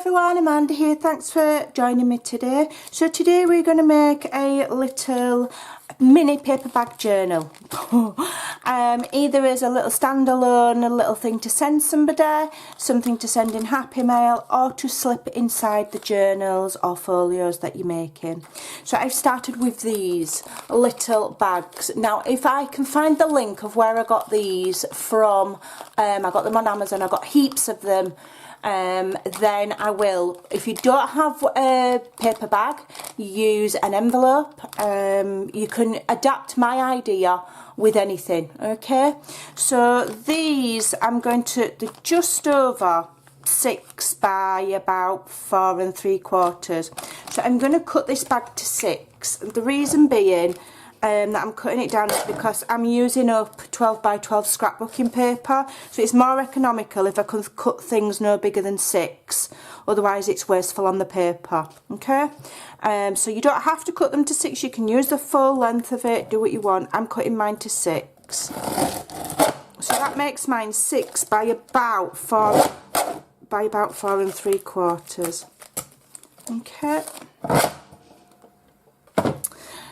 everyone, Amanda here. Thanks for joining me today. So today we're going to make a little mini paper bag journal. Either as a little standalone, a little thing to send somebody, something to send in Happy Mail, or to slip inside the journals or folios that you're making. So I've started with these little bags. Now if I can find the link of where I got these from, I got them on Amazon, I got heaps of them. Then I will. If you don't have a paper bag, use an envelope. You can adapt my idea with anything, okay? So these I'm going to, they're just over 6 by about 4 3/4. So I'm going to cut this bag to 6. The reason being that I'm cutting it down is because I'm using up 12 by 12 scrapbooking paper, so it's more economical if I can cut things no bigger than 6, otherwise it's wasteful on the paper, okay? So you don't have to cut them to 6, you can use the full length of it, do what you want. I'm cutting mine to 6, so that makes mine 6 by about 4 3/4, okay?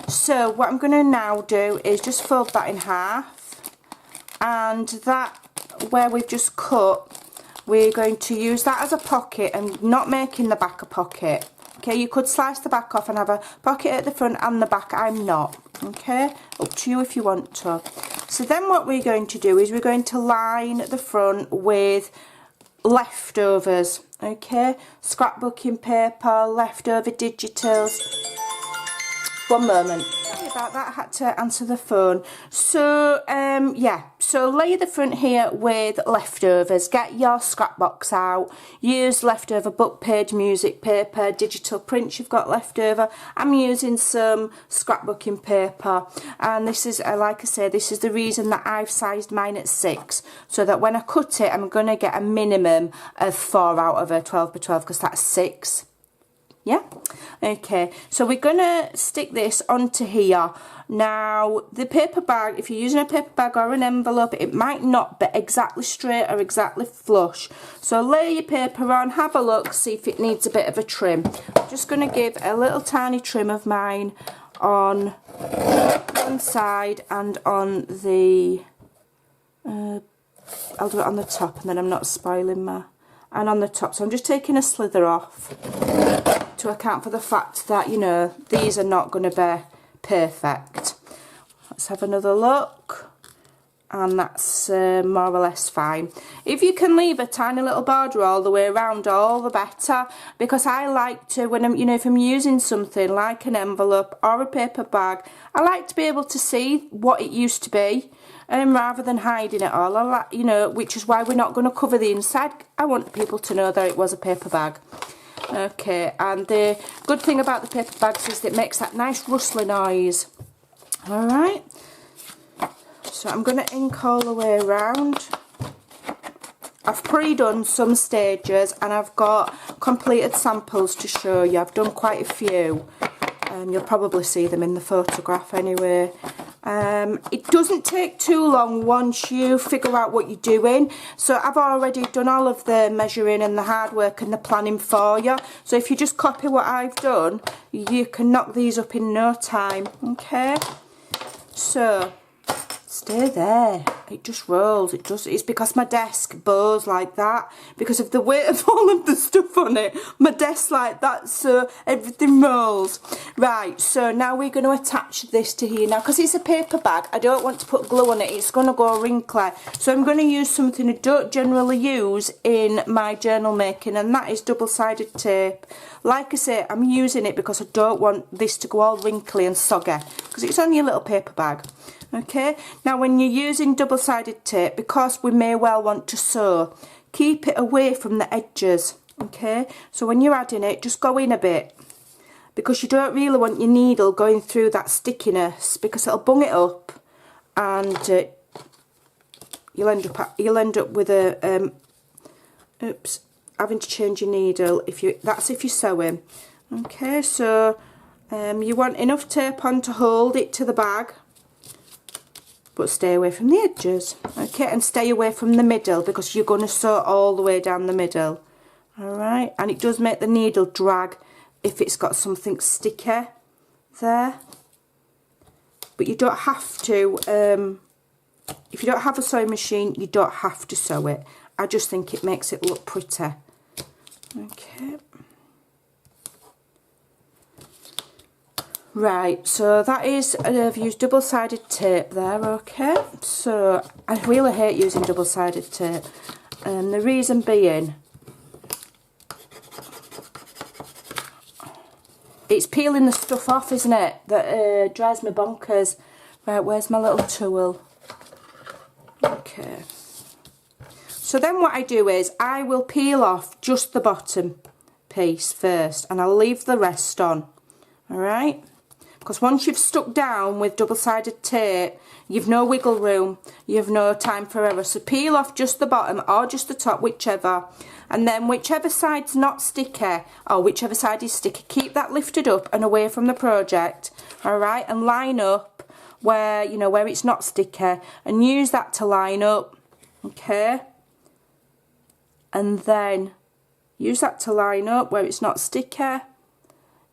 So what I'm going to now do is just fold that in half, and that where we've just cut, we're going to use that as a pocket and not making the back a pocket. Okay, you could slice the back off and have a pocket at the front and the back. I'm not. Okay, up to you if you want to. So then what we're going to do is we're going to line the front with leftovers. Okay, scrapbooking paper, leftover digitals. One moment. Sorry about that, I had to answer the phone. So, yeah, so lay the front here with leftovers. Get your scrap box out. Use leftover book page, music paper, digital prints you've got left over. I'm using some scrapbooking paper. And this is, like I say, this is the reason that I've sized mine at 6. So that when I cut it, I'm going to get a minimum of 4 out of a 12 by 12 because that's 6. Yeah, okay, so we're going to stick this onto here. Now, the paper bag, if you're using a paper bag or an envelope, it might not be exactly straight or exactly flush. So lay your paper on, have a look, see if it needs a bit of a trim. I'm just going to give a little tiny trim of mine on one side and on the, I'll do it on the top and then I'm not spoiling my, and on the top. So I'm just taking a slither off to account for the fact that, you know, these are not going to be perfect. Let's have another look, and that's more or less fine. If you can leave a tiny little border all the way around, all the better, because I like to, when I'm, you know, if I'm using something like an envelope or a paper bag, I like to be able to see what it used to be, rather than hiding it all. I like, you know, which is why we're not going to cover the inside. I want people to know that it was a paper bag. Okay, and the good thing about the paper bags is that it makes that nice rustling noise. Alright, so I'm going to ink all the way around. I've pre-done some stages and I've got completed samples to show you. I've done quite a few. You'll probably see them in the photograph anyway. It doesn't take too long once you figure out what you're doing. So I've already done all of the measuring and the hard work and the planning for you. So if you just copy what I've done, you can knock these up in no time. Okay, so stay there, it just rolls, it's because my desk bows like that because of the weight of all of the stuff on it. My desk like that, so everything rolls. Right, so now we're going to attach this to here. Now because it's a paper bag, I don't want to put glue on it, it's going to go wrinkly, so I'm going to use something I don't generally use in my journal making, and that is double-sided tape. Like I say, I'm using it because I don't want this to go all wrinkly and soggy because it's only a little paper bag. Okay, now when you're using double-sided tape, because we may well want to sew, keep it away from the edges. Okay, so when you're adding it, just go in a bit, because you don't really want your needle going through that stickiness, because it'll bung it up and you'll end up with a oops, having to change your needle if you're sewing. Okay, so you want enough tape on to hold it to the bag, but stay away from the edges. Okay, and stay away from the middle because you're going to sew all the way down the middle. Alright, and it does make the needle drag if it's got something sticky there. But you don't have to, if you don't have a sewing machine, you don't have to sew it. I just think it makes it look pretty. Okay. Right, so that is, I've used double-sided tape there, okay. So, I really hate using double-sided tape. And the reason being, it's peeling the stuff off, isn't it? That drives me bonkers. Right, where's my little tool? Okay. So then what I do is, I will peel off just the bottom piece first, and I'll leave the rest on. Alright? Because once you've stuck down with double-sided tape, you've no wiggle room, you've no time for error. So peel off just the bottom or just the top, whichever. And then whichever side's not sticky, or whichever side is sticky, keep that lifted up and away from the project. Alright, and line up where, you know, where it's not sticky, and use that to line up. Okay? And then use that to line up where it's not sticky.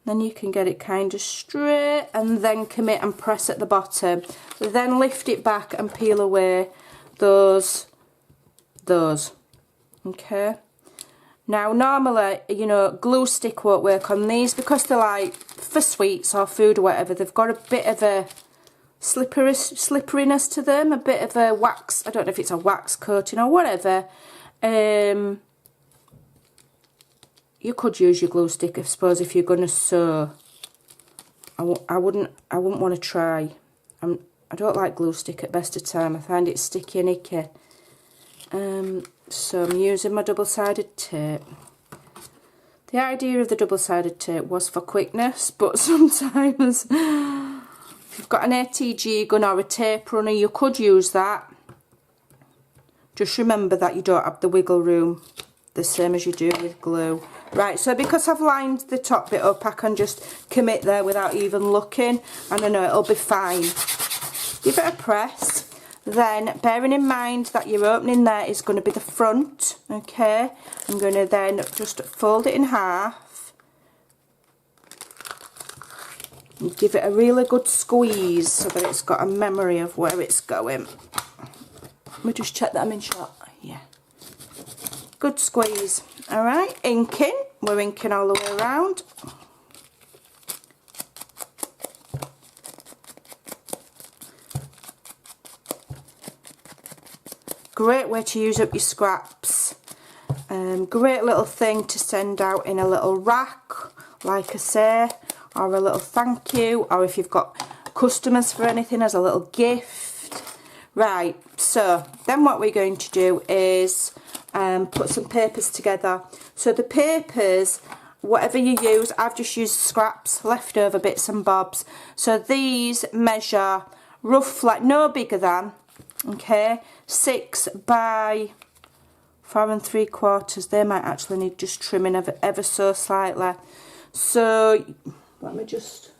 Then you can get it kind of straight, and then commit and press at the bottom. Then lift it back and peel away those. Okay. Now normally, you know, glue stick won't work on these because they're like for sweets or food or whatever. They've got a bit of a slipperiness to them, a bit of a wax. I don't know if it's a wax coating or whatever. You could use your glue stick, I suppose, if you're going to sew. I wouldn't want to try. I don't like glue stick at best of time. I find it sticky and icky. So I'm using my double-sided tape. The idea of the double-sided tape was for quickness, but sometimes if you've got an ATG gun or a tape runner, you could use that. Just remember that you don't have the wiggle room, the same as you do with glue. Right, so because I've lined the top bit up, I can just commit there without even looking, and I know it'll be fine. Give it a press, then bearing in mind that your opening there is going to be the front, okay, I'm going to then just fold it in half, and give it a really good squeeze so that it's got a memory of where it's going. Let me just check that I'm in shot. Yeah. Good squeeze. Alright, inking. We're inking all the way around. Great way to use up your scraps. Great little thing to send out in a little rack, like I say, or a little thank you, or if you've got customers for anything as a little gift. Right, so then what we're going to do is put some papers together. So the papers, whatever you use, I've just used scraps, leftover bits and bobs. So these measure roughly, no bigger than, okay, 6 by 4 3/4. They might actually need just trimming ever so slightly. So let me just...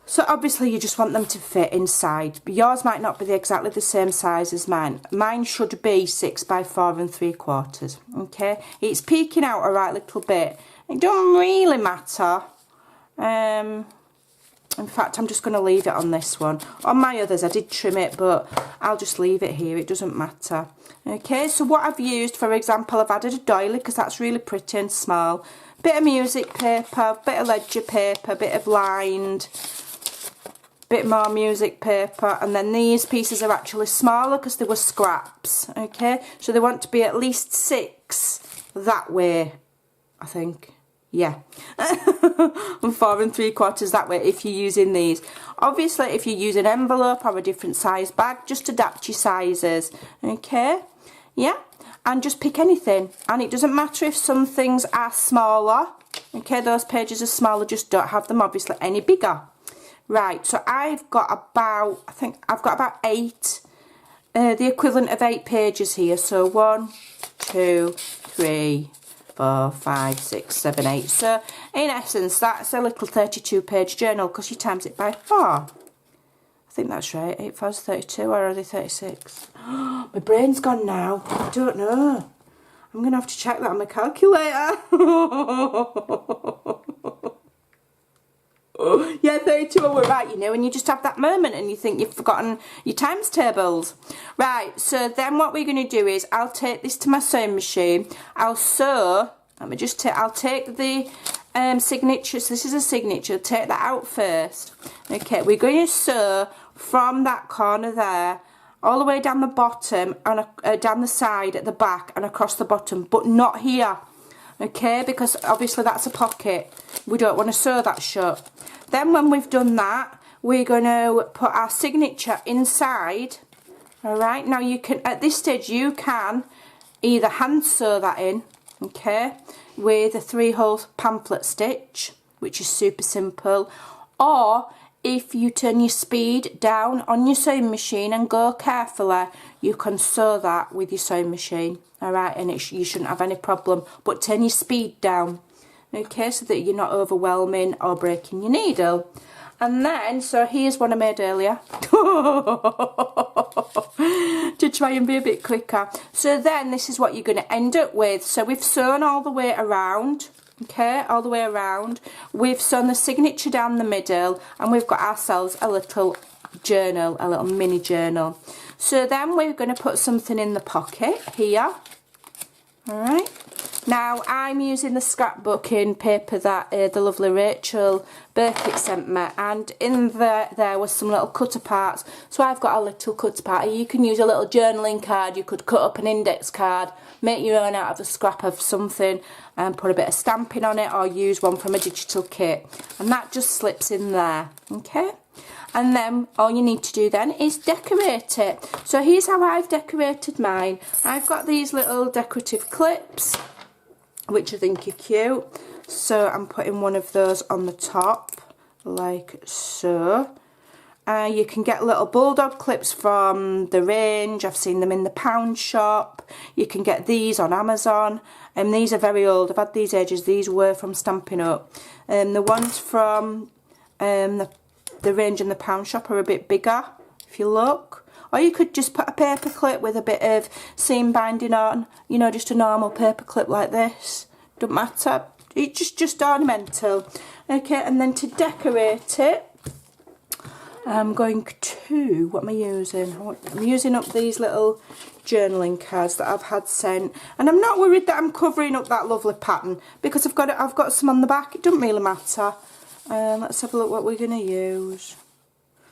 So obviously you just want them to fit inside. But yours might not be exactly the same size as mine. Mine should be 6 by 4 3/4. Okay, it's peeking out a right little bit. It don't really matter. In fact, I'm just going to leave it on this one. On my others, I did trim it, but I'll just leave it here. It doesn't matter. Okay, so what I've used, for example, I've added a doily because that's really pretty and small. Bit of music paper, bit of ledger paper, bit of lined, bit more music paper, and then these pieces are actually smaller because they were scraps. Okay, so they want to be at least 6 that way, I think. Yeah, and 4 3/4 that way if you're using these. Obviously, if you use an envelope or a different size bag, just adapt your sizes. Okay, yeah, and just pick anything. And it doesn't matter if some things are smaller. Okay, those pages are smaller, just don't have them obviously any bigger. Right, so I've got about, I think I've got about 8, the equivalent of 8 pages here. So 1, 2, 3, 4, 5, 6, 7, 8. So in essence, that's a little 32-page journal because you times it by 4. I think that's right. 8 4 is 32, or are they 36? My brain's gone now. I don't know. I'm going to have to check that on my calculator. Yeah, 32 hours, right, you know, and you just have that moment and you think you've forgotten your times tables. Right, so then what we're going to do is I'll take this to my sewing machine. I'll sew, I'll take the signature, so this is a signature, take that out first. Okay, we're going to sew from that corner there all the way down the bottom and down the side at the back and across the bottom, but not here. Okay, because obviously that's a pocket. We don't want to sew that shut. Then when we've done that, we're going to put our signature inside. Alright, now you can, at this stage, you can either hand sew that in, okay, with a 3-hole pamphlet stitch, which is super simple, or if you turn your speed down on your sewing machine and go carefully, you can sew that with your sewing machine. Alright, and you shouldn't have any problem, but turn your speed down, okay, so that you're not overwhelming or breaking your needle. And then, so here's one I made earlier to try and be a bit quicker. So then this is what you're going to end up with. So we've sewn all the way around, okay, all the way around. We've sewn the signature down the middle, and we've got ourselves a little journal, a little mini journal. So then we're going to put something in the pocket here. Alright, now I'm using the scrapbooking paper that the lovely Rachel Burkitt sent me, and in there was some little cut aparts. So I've got a little cut apart. You can use a little journaling card, you could cut up an index card, make your own out of a scrap of something and put a bit of stamping on it, or use one from a digital kit, and that just slips in there, okay? And then all you need to do then is decorate it. So here's how I've decorated mine. I've got these little decorative clips, which I think are cute. So I'm putting one of those on the top, like so. You can get little bulldog clips from the range. I've seen them in the pound shop. You can get these on Amazon. And these are very old. I've had these ages. These were from Stampin' Up. The ones from the range in the pound shop are a bit bigger, if you look. Or you could just put a paper clip with a bit of seam binding on, you know, just a normal paper clip like this. Don't matter. It's just ornamental. Okay, and then to decorate it, I'm going to, what am I using? I'm using up these little journaling cards that I've had sent, and I'm not worried that I'm covering up that lovely pattern because I've got some on the back. It doesn't really matter. Let's have a look what we're going to use.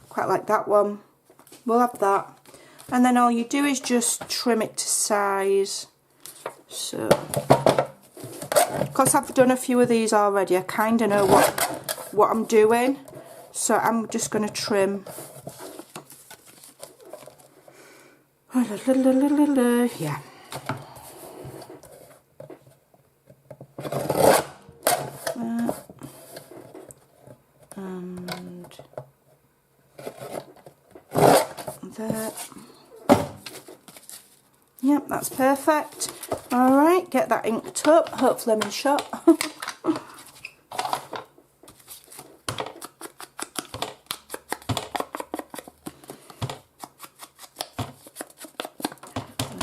Quite like that one. We'll have that. And then all you do is just trim it to size. So, because I've done a few of these already, I kind of know what I'm doing. So I'm just going to trim. Yeah. And that. Yep, that's perfect. Alright, get that inked up. Hopefully I'm in shot. I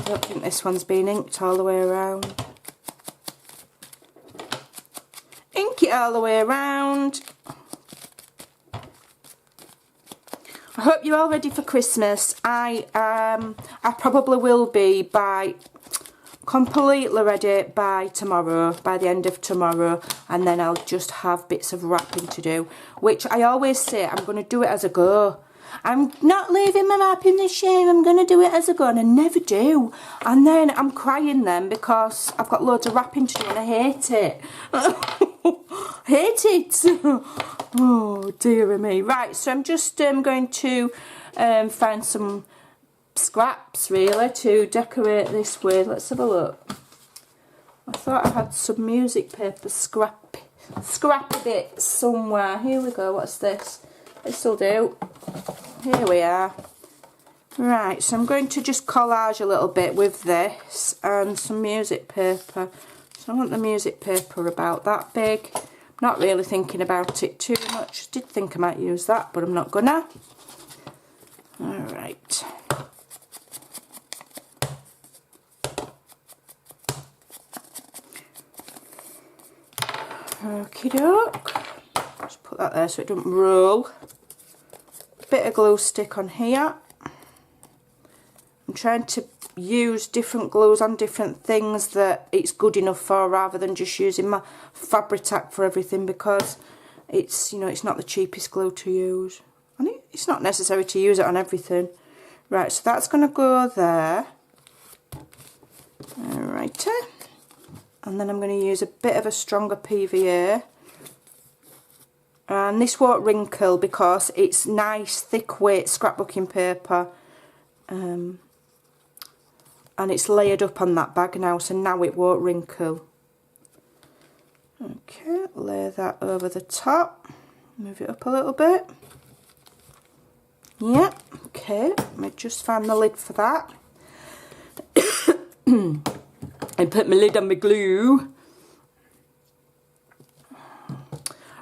don't think this one's been inked all the way around. Ink it all the way around. I hope you're all ready for Christmas. I probably will be completely ready by tomorrow, by the end of tomorrow, and then I'll just have bits of wrapping to do, which I always say I'm going to do it as I go. I'm not leaving my wrapping this year, I'm going to do it as I go, and I never do. And then I'm crying then because I've got loads of wrapping to do and I hate it. Hate it. Oh dear me. Right, so I'm just going to find some scraps really to decorate this with. Let's have a look. I thought I had some music paper scrappy bits somewhere. Here we go. What's this? This'll do. Here we are. Right, so I'm going to just collage a little bit with this and some music paper. So I want the music paper about that big. Not really thinking about it too much. Did think I might use that, but I'm not gonna. Alright. Okie doke. Just put that there so it doesn't roll. Bit of glue stick on here. I'm trying to use different glues on different things that it's good enough for, rather than just using my Fabri-Tac for everything, because it's, you know, it's not the cheapest glue to use. And it's not necessary to use it on everything. Right, so that's going to go there. Alrighty. And then I'm going to use a bit of a stronger PVA. And this won't wrinkle because it's nice, thick weight scrapbooking paper. And it's layered up on that bag now, so now it won't wrinkle. Okay, lay that over the top. Move it up a little bit. Yeah, okay, let me just find the lid for that. And put my lid on my glue.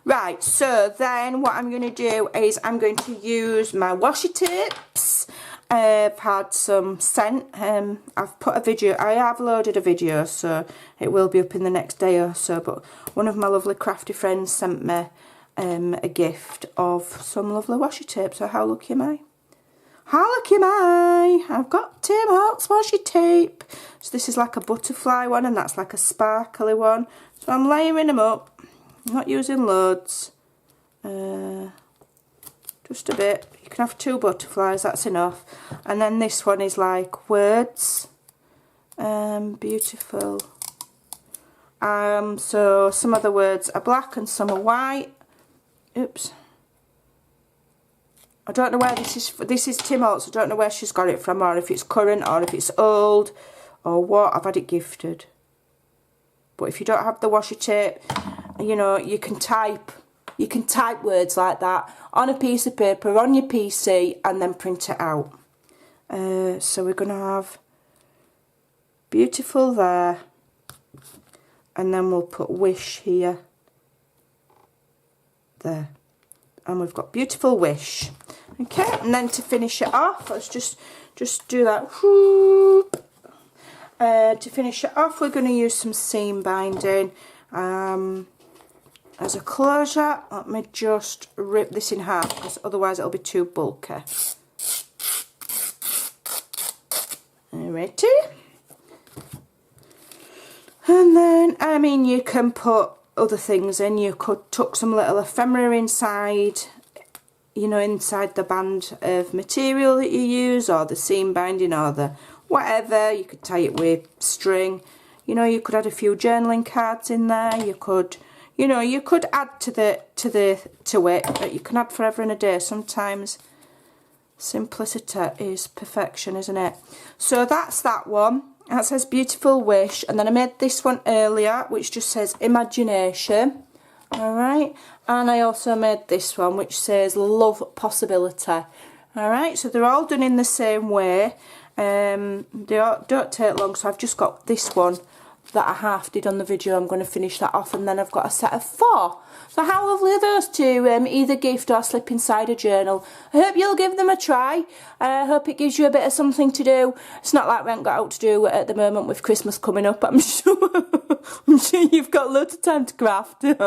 Right, so then what I'm going to do is I'm going to use my washi tapes. I've had some sent. I've put a video, I have loaded a video, so it will be up in the next day or so, but one of my lovely crafty friends sent me a gift of some lovely washi tape. So how lucky am I? How lucky am I? I've got Tim Holtz washi tape. So this is like a butterfly one, and that's like a sparkly one. So I'm layering them up. I'm not using loads. Just a bit. You can have 2 butterflies, that's enough. And then this one is like words. Beautiful. So some of the words are black and some are white. Oops. I don't know where this is Tim Holtz. I don't know where she's got it from, or if it's current, or if it's old, or what. I've had it gifted. But if you don't have the washi tape, you know, you can type words like that on a piece of paper on your PC and then print it out. So we're going to have beautiful there, and then we'll put wish here, there, and we've got beautiful wish. Okay, and then to finish it off, let's just do that. To finish it off, we're going to use some seam binding. As a closure, let me just rip this in half, because otherwise it'll be too bulky. Alrighty. And then, I mean, you can put other things in. You could tuck some little ephemera inside, you know, inside the band of material that you use, or the seam binding, or the whatever. You could tie it with string. You know, you could add a few journaling cards in there. You could, you know, you could add to it, but you can add forever and a day. Sometimes simplicity is perfection, isn't it? So that's that one. That says beautiful wish, and then I made this one earlier, which just says imagination. Alright, and I also made this one which says love possibility. Alright, so they're all done in the same way. They don't take long, so I've just got this one that I half did on the video. I'm going to finish that off, and then I've got a set of 4. So how lovely are those two? Either gift or slip inside a journal. I hope you'll give them a try. I hope it gives you a bit of something to do. It's not like we haven't got out to do at the moment with Christmas coming up. I'm sure you've got loads of time to craft. But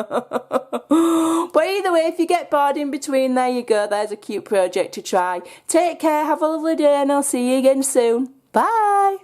either way, if you get bored in between, there you go. There's a cute project to try. Take care, have a lovely day, and I'll see you again soon. Bye.